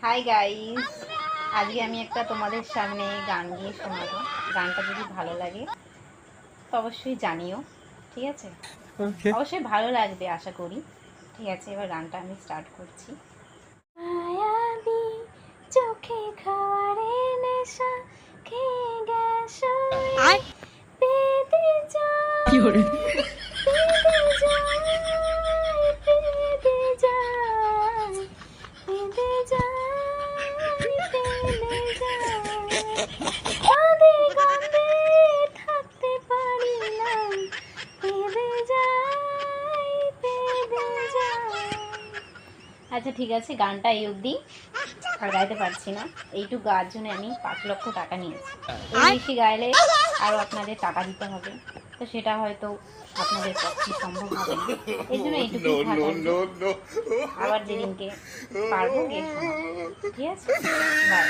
Hi guys, আজকে আমি একটা তোমাদের সামনে গান গিয়ে শোনাবো। গানটা যদি ভালো লাগে তো অবশ্যই জানিও, ঠিক আছে? অবশ্যই ভালো লাগবে আশা করি। ঠিক আছে, এবার গানটা আমি স্টার্ট করছি। মায়াবী চোখে খাওয়ারে নেশা খেয়ে গেছো, পেতে যাই পেতে যাই পেতে যাই পেতে যাই পেতে যাই, কাঁদে কাঁদে থাকতে পারি না, পেতে যাই পেতে যাই। আচ্ছা ঠিক আছে, গানটা এই অবধি, আর গাইতে পারছি না। এইটুকু গাওয়ার জন্য আমি 5 লক্ষ টাকা নিয়েছি। এর বেশি গাইলে আরও আপনাদের টাকা দিতে হবে, তো সেটা হয়তো আপনাদের পক্ষে সম্ভব হবে না। এই জন্য এইটুকুই থাকবে। আবার যেদিনকে পারবো গিয়ে শোনাবো, ঠিক আছে? বাই।